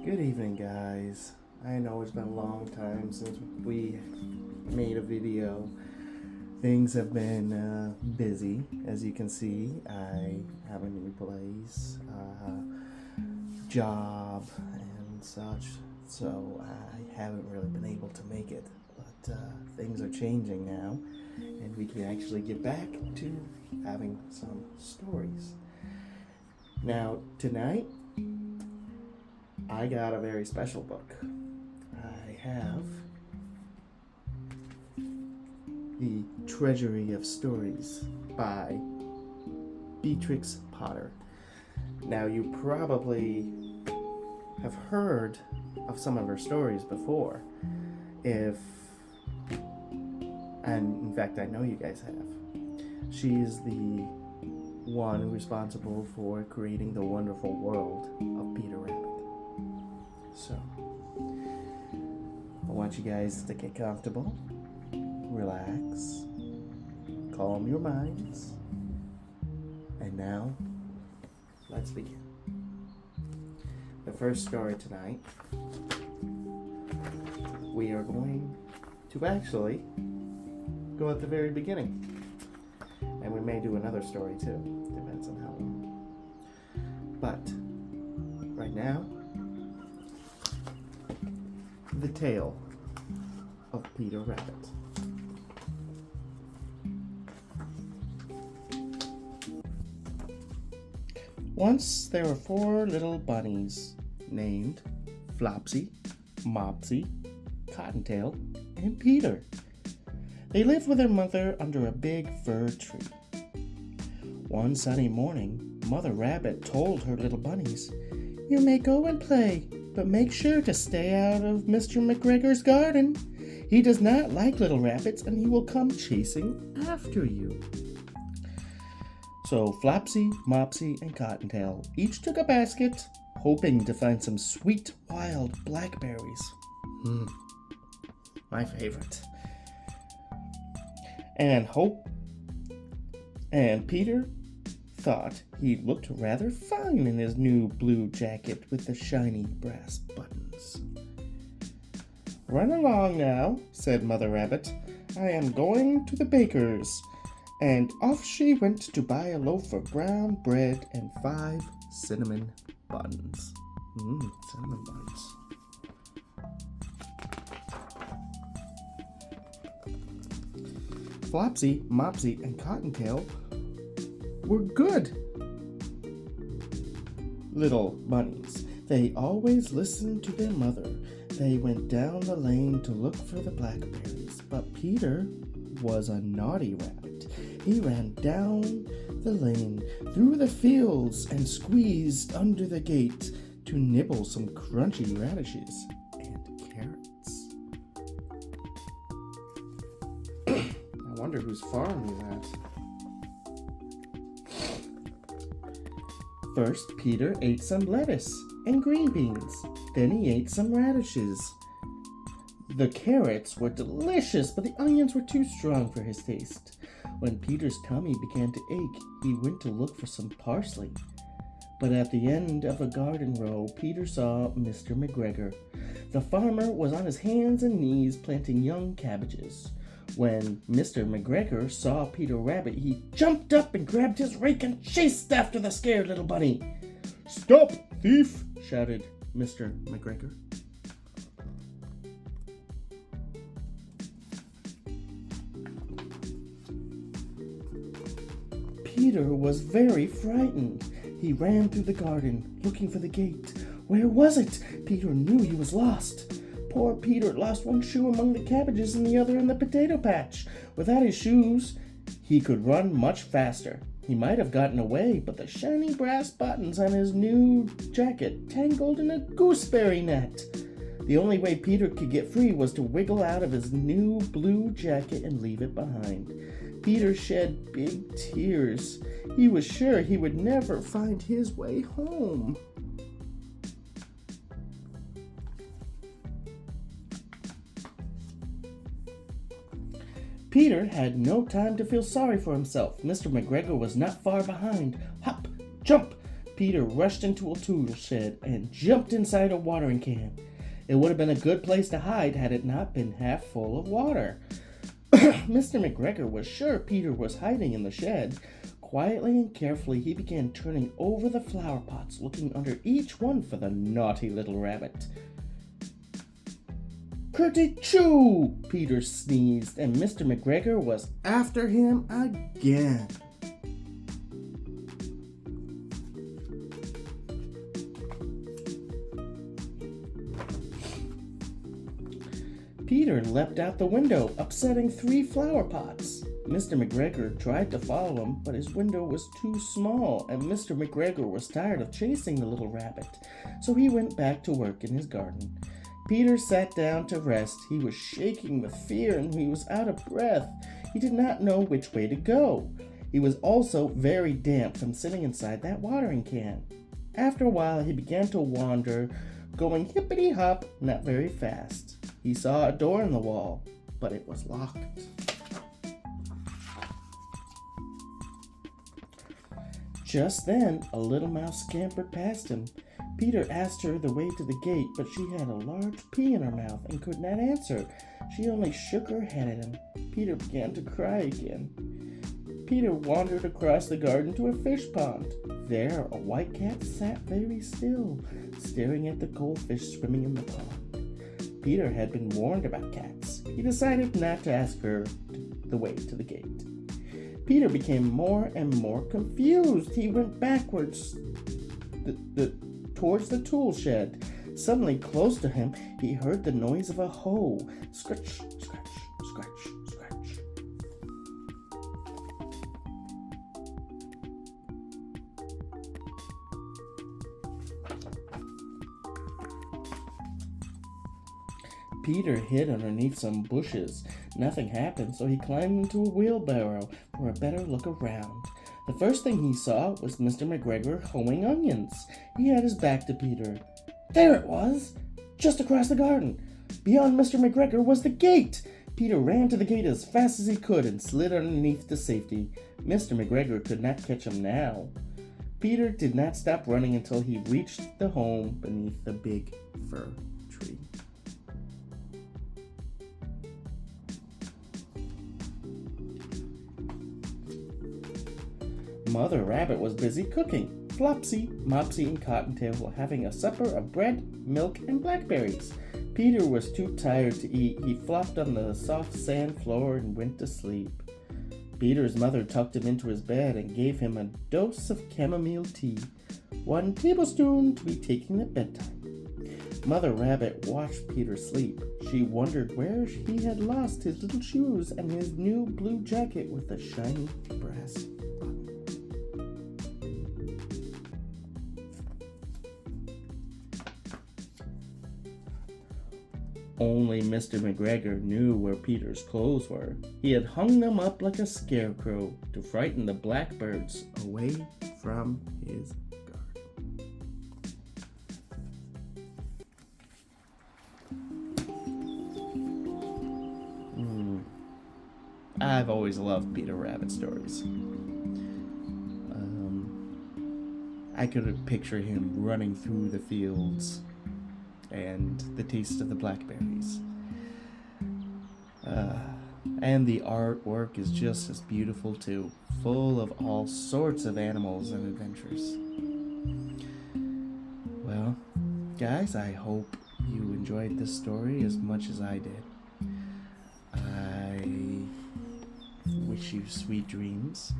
Good evening, guys. I know it's been a long time since we made a video. Things have been busy, as you can see. I have a new place, job, and such, so I haven't really been able to make it. But things are changing now, and we can actually get back to having some stories. Now, tonight, I got a very special book. I have The Treasury of Stories by Beatrix Potter. Now, you probably have heard of some of her stories before, and in fact, I know you guys have. She's the one responsible for creating the wonderful world of Peter Rabbit. So, I want you guys to get comfortable, relax, calm your minds, and now, let's begin. The first story tonight, we are going to actually go at the very beginning. And we may do another story too, depends on how long. But, right now, the tale of Peter Rabbit. Once there were 4 little bunnies named Flopsy, Mopsy, Cottontail, and Peter. They lived with their mother under a big fir tree. One sunny morning, Mother Rabbit told her little bunnies, "You may go and play, but make sure to stay out of Mr. McGregor's garden. He does not like little rabbits, and he will come chasing after you." So Flopsy, Mopsy, and Cottontail each took a basket, hoping to find some sweet, wild blackberries. My favorite. And Peter thought he looked rather fine in his new blue jacket with the shiny brass buttons. "Run along now," said Mother Rabbit. "I am going to the baker's." And off she went to buy a loaf of brown bread and 5 cinnamon buns. Cinnamon buns. Flopsy, Mopsy, and Cottontail were good little bunnies. They always listened to their mother. They went down the lane to look for the blackberries, but Peter was a naughty rabbit. He ran down the lane, through the fields, and squeezed under the gate to nibble some crunchy radishes and carrots. I wonder whose farm he's at. First, Peter ate some lettuce and green beans. Then he ate some radishes. The carrots were delicious, but the onions were too strong for his taste. When Peter's tummy began to ache, he went to look for some parsley. But at the end of a garden row, Peter saw Mr. McGregor. The farmer was on his hands and knees planting young cabbages. When Mr. McGregor saw Peter Rabbit, he jumped up and grabbed his rake and chased after the scared little bunny. "Stop, thief!" shouted Mr. McGregor. Peter was very frightened. He ran through the garden, looking for the gate. Where was it? Peter knew he was lost. Poor Peter lost one shoe among the cabbages and the other in the potato patch. Without his shoes, he could run much faster. He might have gotten away, but the shiny brass buttons on his new jacket tangled in a gooseberry net. The only way Peter could get free was to wiggle out of his new blue jacket and leave it behind. Peter shed big tears. He was sure he would never find his way home. Peter had no time to feel sorry for himself. Mr. McGregor was not far behind. Hop, jump! Peter rushed into a tool shed and jumped inside a watering can. It would have been a good place to hide had it not been half full of water. Mr. McGregor was sure Peter was hiding in the shed. Quietly and carefully, he began turning over the flower pots, looking under each one for the naughty little rabbit. Kerty-choo! Peter sneezed, and Mr. McGregor was after him again. Peter leapt out the window, upsetting 3 flower pots. Mr. McGregor tried to follow him, but his window was too small, and Mr. McGregor was tired of chasing the little rabbit, so he went back to work in his garden. Peter sat down to rest. He was shaking with fear and he was out of breath. He did not know which way to go. He was also very damp from sitting inside that watering can. After a while, he began to wander, going hippity-hop, not very fast. He saw a door in the wall, but it was locked. Just then, a little mouse scampered past him. Peter asked her the way to the gate, but she had a large pea in her mouth and could not answer. She only shook her head at him. Peter began to cry again. Peter wandered across the garden to a fish pond. There, a white cat sat very still, staring at the goldfish swimming in the pond. Peter had been warned about cats. He decided not to ask her the way to the gate. Peter became more and more confused. He went backwards towards the tool shed. Suddenly, close to him, he heard the noise of a hoe. Scratch, scratch, scratch, scratch. Peter hid underneath some bushes. Nothing happened, so he climbed into a wheelbarrow for a better look around. The first thing he saw was Mr. McGregor hoeing onions. He had his back to Peter. There it was, just across the garden. Beyond Mr. McGregor was the gate. Peter ran to the gate as fast as he could and slid underneath to safety. Mr. McGregor could not catch him now. Peter did not stop running until he reached the home beneath the big fir tree. Mother Rabbit was busy cooking. Flopsy, Mopsy, and Cottontail were having a supper of bread, milk, and blackberries. Peter was too tired to eat. He flopped on the soft sand floor and went to sleep. Peter's mother tucked him into his bed and gave him a dose of chamomile tea, 1 tablespoon to be taken at bedtime. Mother Rabbit watched Peter sleep. She wondered where he had lost his little shoes and his new blue jacket with the shiny brass button. Only Mr. McGregor knew where Peter's clothes were. He had hung them up like a scarecrow to frighten the blackbirds away from his garden. I've always loved Peter Rabbit stories. I could picture him running through the fields and the taste of the blackberries. And the artwork is just as beautiful too, full of all sorts of animals and adventures. Well, guys, I hope you enjoyed this story as much as I did. I wish you sweet dreams.